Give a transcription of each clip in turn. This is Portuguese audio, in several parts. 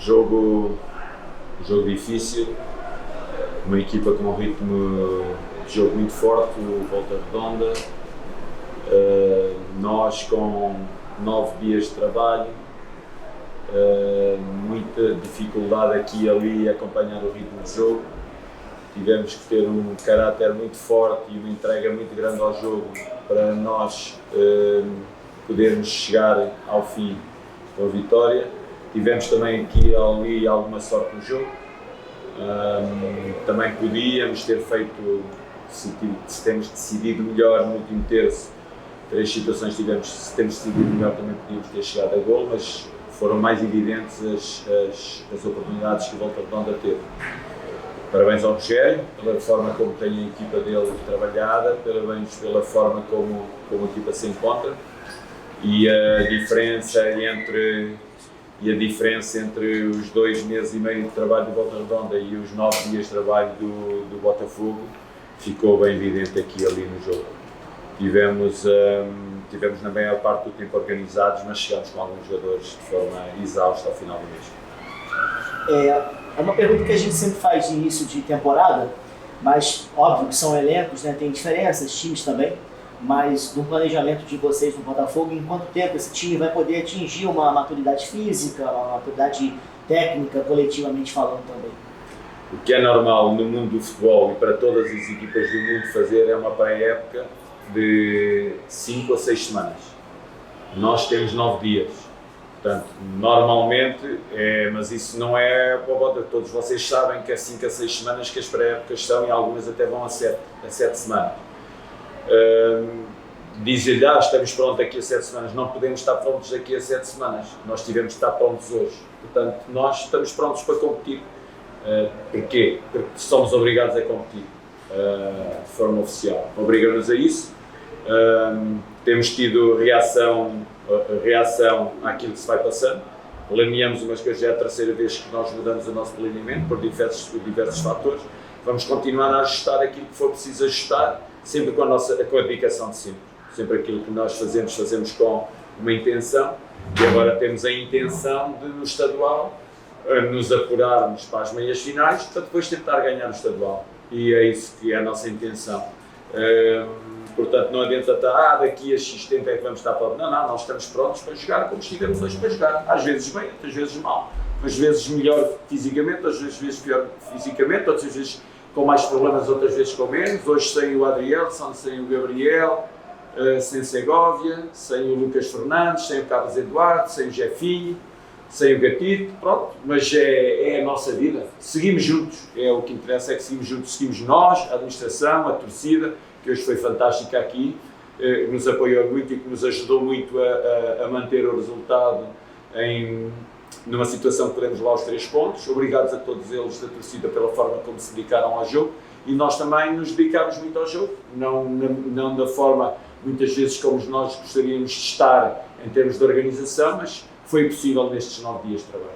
Jogo, jogo difícil, uma equipa com um ritmo de jogo muito forte, o Volta Redonda, nós com 9 dias de trabalho, muita dificuldade aqui e ali a acompanhar o ritmo do jogo. Tivemos que ter um caráter muito forte e uma entrega muito grande ao jogo para nós podermos chegar ao fim com a vitória. Tivemos também aqui e ali alguma sorte no jogo. Também podíamos ter feito, se temos decidido melhor no último terço, 3 situações se temos decidido melhor também podíamos ter chegado a gol, mas foram mais evidentes as oportunidades que o Volta Redonda teve. Parabéns ao Rogério pela forma como tem a equipa dele trabalhada, parabéns pela forma como a equipa se encontra e a diferença entre os 2 meses e meio de trabalho do Volta Redonda e os 9 dias de trabalho do Botafogo ficou bem evidente aqui e ali no jogo. Tivemos na maior parte do tempo organizados, mas chegamos com alguns jogadores de forma exausta ao final do mês. É uma pergunta que a gente sempre faz de início de temporada, mas óbvio que são elencos, né? Tem diferenças, times também, mas no planejamento de vocês no Botafogo, em quanto tempo esse time vai poder atingir uma maturidade física, uma maturidade técnica, coletivamente falando também? O que é normal no mundo do futebol e para todas as equipas do mundo fazer é uma pré-época de 5 a 6 semanas. Nós temos 9 dias. Portanto, normalmente, mas isso não é para o Botafogo. Todos vocês sabem que é 5 a 6 semanas que as pré-épocas são e algumas até vão a 7 semanas. Dizer-lhe, estamos prontos daqui a 7 semanas, não podemos estar prontos daqui a 7 semanas. Nós tivemos de estar prontos hoje. Portanto, nós estamos prontos para competir. Porquê? Porque somos obrigados a competir de forma oficial. Obriga-nos a isso. Temos tido reação àquilo que se vai passando. Planeamos umas coisas, já é a terceira vez que nós mudamos o nosso planeamento por diversos fatores. Vamos continuar a ajustar aquilo que for preciso ajustar, sempre com a dedicação de sempre. Sempre aquilo que nós fazemos com uma intenção, e agora temos a intenção de, no estadual, nos apurarmos para as meias finais, para depois tentar ganhar o estadual. E é isso que é a nossa intenção. Portanto, não adianta estar, daqui a X tempo é que vamos estar para... Não, nós estamos prontos para jogar como estivemos hoje para jogar. Às vezes bem, outras vezes mal. Às vezes melhor fisicamente, às vezes pior fisicamente, outras vezes com mais problemas, outras vezes com menos. Hoje sem o Adrielson, sem o Gabriel, sem Segovia, sem o Lucas Fernandes, sem o Carlos Eduardo, sem o Jefinho, sem o Gatito, pronto, mas é a nossa vida. Seguimos juntos, é o que interessa, é que seguimos juntos, seguimos nós, a administração, a torcida, que hoje foi fantástica aqui, que nos apoiou muito e que nos ajudou muito a manter o resultado numa situação que podemos levar os 3 pontos. Obrigados a todos eles da torcida pela forma como se dedicaram ao jogo e nós também nos dedicámos muito ao jogo, não da forma muitas vezes como nós gostaríamos de estar em termos de organização, mas foi possível nestes 9 dias de trabalho.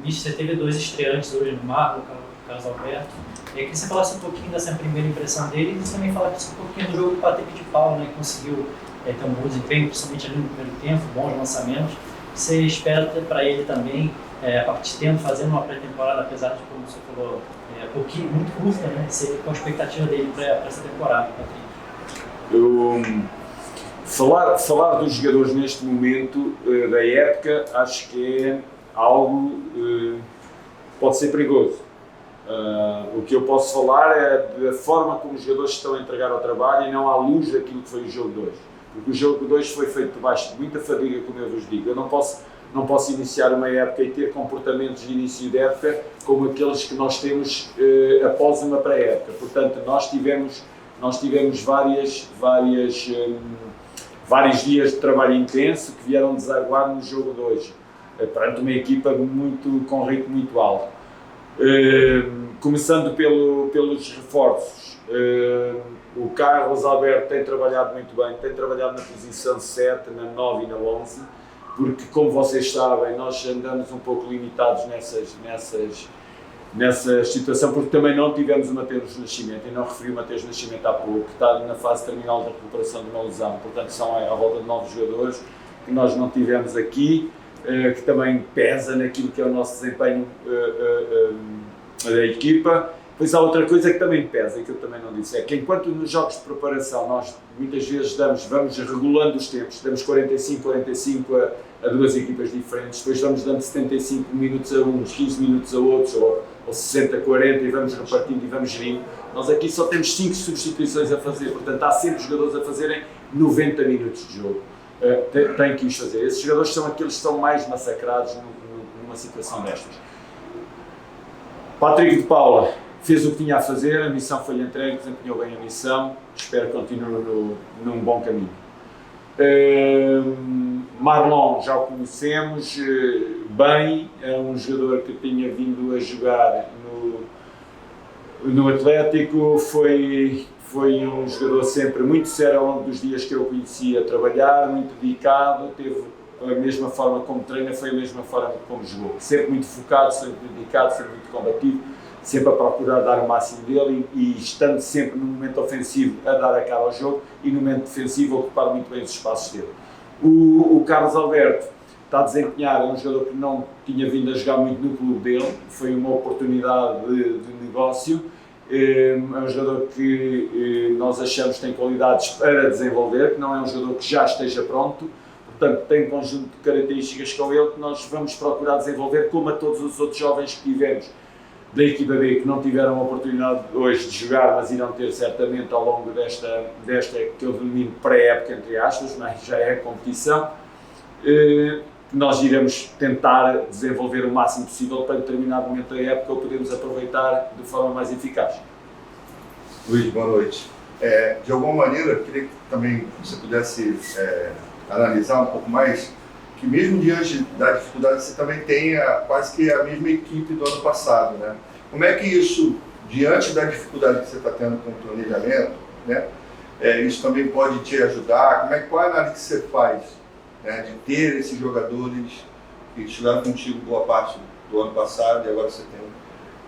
Você teve 2 estreantes hoje no Marco, o Carlos Alberto. Eu queria que você falasse um pouquinho dessa primeira impressão dele e você também falasse um pouquinho do jogo do Patrick de Paulo, né, que conseguiu ter um bom desempenho, principalmente ali no primeiro tempo, bons lançamentos. Você espera para ele também, a partir de tempo, fazendo uma pré-temporada, apesar de, como você falou, pouquinho, muito curta, né? Com a expectativa dele para essa temporada, Patrick? Falar dos jogadores neste momento da época, acho que é algo que pode ser perigoso. O que eu posso falar é da forma como os jogadores estão a entregar ao trabalho e não à luz daquilo que foi o jogo de hoje. Porque o jogo de hoje foi feito debaixo de muita fadiga, como eu vos digo. Eu não posso iniciar uma época e ter comportamentos de início de época como aqueles que nós temos após uma pré-época. Portanto, nós tivemos vários dias de trabalho intenso que vieram desaguar no jogo de hoje, perante uma equipa com ritmo muito alto. Começando pelos reforços, o Carlos Alberto tem trabalhado muito bem, tem trabalhado na posição 7, na 9 e na 11, porque, como vocês sabem, nós andamos um pouco limitados nessa situação, porque também não tivemos o Mateus Nascimento, e não referi o Mateus Nascimento há pouco, que está na fase terminal da recuperação de uma lesão, portanto são à volta de 9 jogadores que nós não tivemos aqui, que também pesa naquilo que é o nosso desempenho da equipa. Pois há outra coisa que também pesa, e que eu também não disse, é que enquanto nos jogos de preparação nós muitas vezes vamos regulando os tempos, damos 45 a duas equipas diferentes, depois vamos dando 75 minutos a uns, 15 minutos a outros, ou 60-40 e vamos repartindo e vamos gerindo. Nós aqui só temos 5 substituições a fazer, portanto há sempre jogadores a fazerem 90 minutos de jogo. Tem que os fazer. Esses jogadores são aqueles que são mais massacrados numa situação destas. Patrick de Paula fez o que tinha a fazer, a missão foi-lhe entregue, desempenhou bem a missão, espero que continue num bom caminho. Marlon, já o conhecemos bem, é um jogador que tinha vindo a jogar no Atlético, foi um jogador sempre muito sério ao longo dos dias que eu o conhecia a trabalhar, muito dedicado, teve a mesma forma como treina, foi a mesma forma como jogou, sempre muito focado, sempre dedicado, sempre muito combativo, sempre a procurar dar o máximo dele e estando sempre no momento ofensivo a dar a cara ao jogo e no momento defensivo a ocupar muito bem os espaços dele. O Carlos Alberto está a desempenhar, é um jogador que não tinha vindo a jogar muito no clube dele, foi uma oportunidade de negócio, é um jogador que nós achamos que tem qualidades para desenvolver, que não é um jogador que já esteja pronto, portanto tem um conjunto de características com ele que nós vamos procurar desenvolver, como a todos os outros jovens que tivemos da equipa B, que não tiveram a oportunidade hoje de jogar, mas irão ter certamente ao longo desta que eu denomino pré-época, entre aspas, mas já é a competição, que nós iremos tentar desenvolver o máximo possível para determinado momento da época o podermos aproveitar de forma mais eficaz. Luís, boa noite. De alguma maneira, eu queria que também você pudesse analisar um pouco mais que mesmo diante da dificuldade você também tem quase que a mesma equipe do ano passado, né? Como é que isso, diante da dificuldade que você está tendo com o planejamento, né, isso também pode te ajudar? Qual é a análise que você faz, né, de ter esses jogadores que estiveram contigo boa parte do ano passado e agora você tem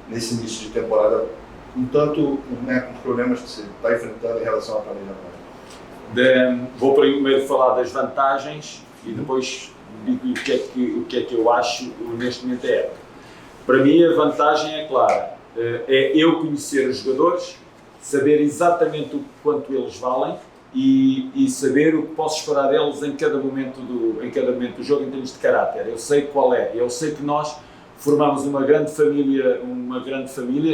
nesse início de temporada um tanto, né, com os problemas que você está enfrentando em relação ao planejamento? Vou primeiro falar das vantagens e depois digo o que é que eu acho neste momento da época. Para mim a vantagem é clara, é eu conhecer os jogadores, saber exatamente o quanto eles valem e saber o que posso esperar deles em cada momento do jogo em termos de caráter. Eu sei qual é, eu sei que nós formamos uma grande família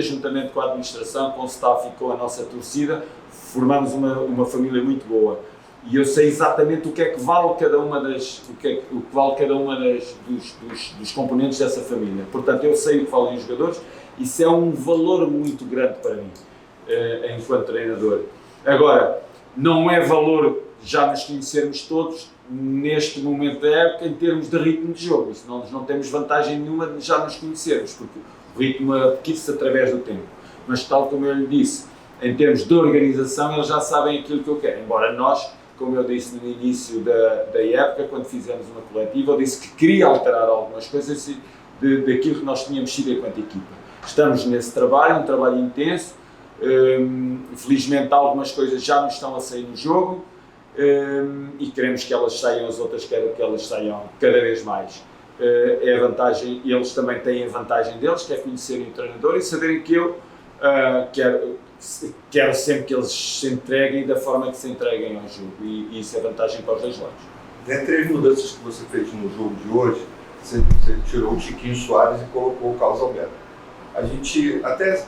juntamente com a administração, com o staff e com a nossa torcida, formamos uma família muito boa. E eu sei exatamente o que é que vale cada uma dos componentes dessa família. Portanto, eu sei o que valem os jogadores, isso é um valor muito grande para mim, enquanto treinador. Agora, não é valor já nos conhecermos todos neste momento da época em termos de ritmo de jogo. Isso nós não temos vantagem nenhuma de já nos conhecermos, porque o ritmo adquire-se através do tempo. Mas tal como eu lhe disse, em termos de organização, eles já sabem aquilo que eu quero. Embora nós, como eu disse no início da época, quando fizemos uma coletiva, eu disse que queria alterar algumas coisas daquilo que nós tínhamos sido enquanto equipa. Estamos nesse trabalho, um trabalho intenso, felizmente algumas coisas já nos estão a sair no jogo e queremos que elas saiam, as outras querem que elas saiam cada vez mais. É a vantagem, eles também têm a vantagem deles, que é conhecerem o treinador e saberem que eu quero sempre que eles se entreguem da forma que se entreguem ao jogo e isso é vantagem para os dois lados. Dentre as mudanças que você fez no jogo de hoje, você tirou o Chiquinho Soares e colocou o Carlos Alberto. A gente até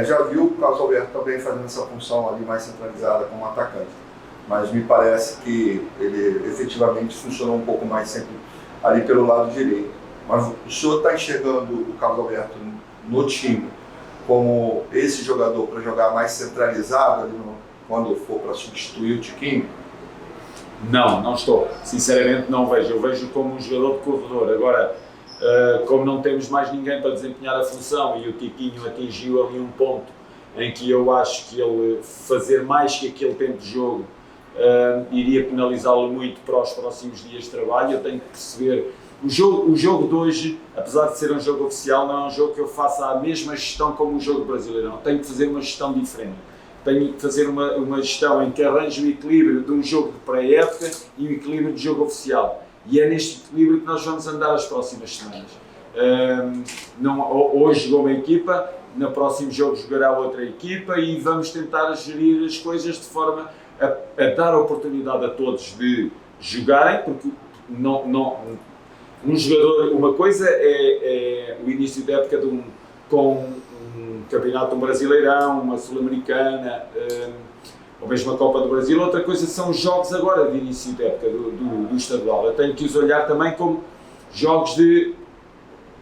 já viu o Carlos Alberto também fazendo essa função ali mais centralizada como atacante, mas me parece que ele efetivamente funcionou um pouco mais sempre ali pelo lado direito. Mas o senhor está enxergando o Carlos Alberto no time como esse jogador para jogar mais centralizado ali quando for para substituir o Tiquinho? Não estou. Sinceramente não vejo. Eu vejo como um jogador de corredor. Agora, como não temos mais ninguém para desempenhar a função e o Tiquinho atingiu ali um ponto em que eu acho que ele fazer mais que aquele tempo de jogo iria penalizá-lo muito para os próximos dias de trabalho. Eu tenho que perceber. O jogo de hoje, apesar de ser um jogo oficial, não é um jogo que eu faça a mesma gestão como o jogo brasileiro. Tenho que fazer uma gestão diferente. Tenho que fazer uma gestão em que arranje o equilíbrio de um jogo de pré-época e o equilíbrio de jogo oficial. E é neste equilíbrio que nós vamos andar as próximas semanas. Hoje jogou uma equipa, no próximo jogo jogará outra equipa e vamos tentar gerir as coisas de forma a dar a oportunidade a todos de jogarem, porque um jogador, uma coisa é o início da época com um campeonato, um Brasileirão, uma Sul-Americana, ou mesmo a Copa do Brasil, outra coisa são os jogos agora de início da época do estadual. Eu tenho que os olhar também como jogos de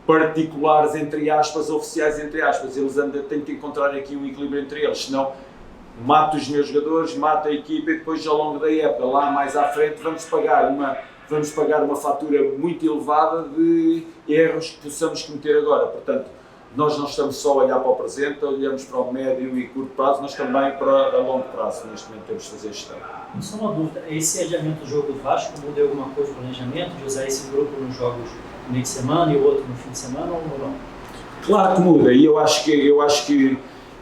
particulares, entre aspas, oficiais, entre aspas. Eles têm que encontrar aqui um equilíbrio entre eles, senão mato os meus jogadores, mato a equipa e depois ao longo da época, lá mais à frente, vamos pagar uma fatura muito elevada de erros que possamos cometer agora. Portanto, nós não estamos só a olhar para o presente, olhamos para o médio e curto prazo, mas também para a longo prazo. Neste momento temos de fazer gestão. Só uma dúvida, esse adiamento do jogo do Vasco mudou alguma coisa no planejamento de usar esse grupo nos jogos no meio de semana e o outro no fim de semana ou não? Claro que muda, e eu acho que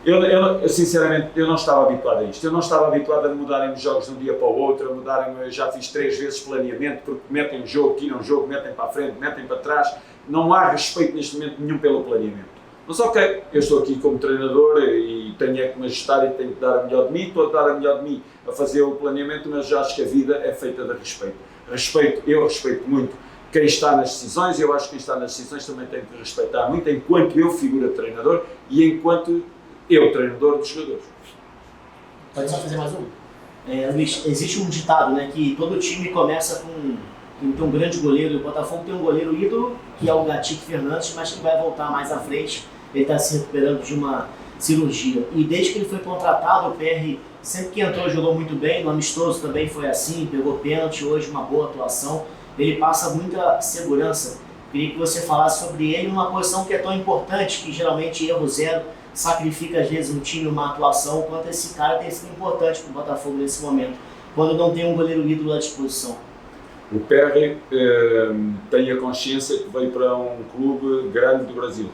eu sinceramente eu não estava habituado a isto. Eu não estava habituado a mudarem os jogos de um dia para o outro, eu já fiz 3 vezes planeamento, porque metem um jogo, tiram um jogo, metem para a frente, metem para trás. Não há respeito neste momento nenhum pelo planeamento. Mas ok, eu estou aqui como treinador e tenho que me ajustar e tenho que dar a melhor de mim, estou a dar a melhor de mim a fazer o planeamento, mas já acho que a vida é feita de respeito. Eu respeito muito quem está nas decisões, eu acho que quem está nas decisões também tem que respeitar muito, enquanto eu figura de treinador e enquanto eu treinador dos jogadores. Pode só fazer mais um? Luiz, existe um ditado, né, que todo time começa com um grande goleiro. O Botafogo tem um goleiro ídolo, que é o Gatito Fernandes, mas que vai voltar mais à frente. Ele está se recuperando de uma cirurgia. E desde que ele foi contratado, o PR sempre que entrou jogou muito bem, no amistoso também foi assim, pegou pênalti, hoje uma boa atuação. Ele passa muita segurança. Queria que você falasse sobre ele numa posição que é tão importante, que geralmente erro zero sacrifica às vezes um time, uma atuação, quanto esse cara tem sido importante para o Botafogo nesse momento, quando não tem um goleiro ídolo à disposição. O PR tem a consciência que veio para um clube grande do Brasil,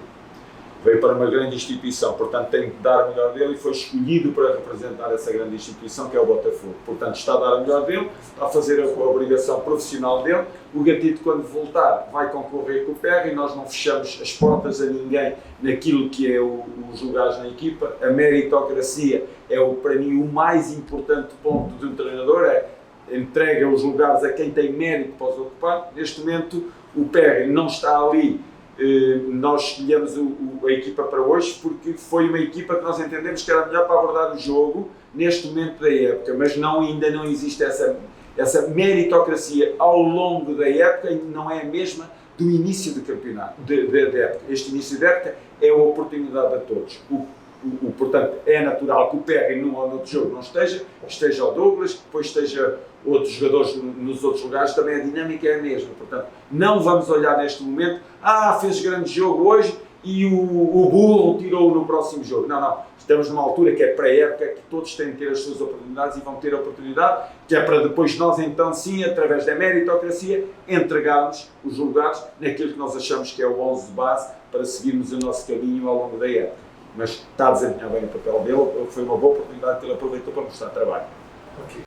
veio para uma grande instituição, portanto tem que dar o melhor dele e foi escolhido para representar essa grande instituição que é o Botafogo. Portanto está a dar o melhor dele, está a fazer a obrigação profissional dele. O Gatito, quando voltar, vai concorrer com o PR e nós não fechamos as portas a ninguém naquilo que é os lugares na equipa. A meritocracia é para mim o mais importante ponto de um treinador, entrega os lugares a quem tem mérito para os ocupar. Neste momento o PR não está ali. Nós escolhemos a equipa para hoje porque foi uma equipa que nós entendemos que era melhor para abordar o jogo neste momento da época, mas ainda não existe essa meritocracia ao longo da época, e não é a mesma do início do campeonato, da época. Este início da época é uma oportunidade a todos. Portanto, é natural que o PR num ou noutro jogo não esteja o Douglas, que depois esteja outros jogadores nos outros lugares, também a dinâmica é a mesma. Portanto, não vamos olhar neste momento, fez grande jogo hoje e o burro tirou no próximo jogo. Não. Estamos numa altura que é pré-época, que todos têm que ter as suas oportunidades e vão ter a oportunidade, que é para depois nós então sim, através da meritocracia, entregarmos os lugares naquilo que nós achamos que é o 11 de base para seguirmos o nosso caminho ao longo da época. Mas está a desempenhar bem o papel dele, foi uma boa oportunidade que ele aproveitou para mostrar trabalho. Okay.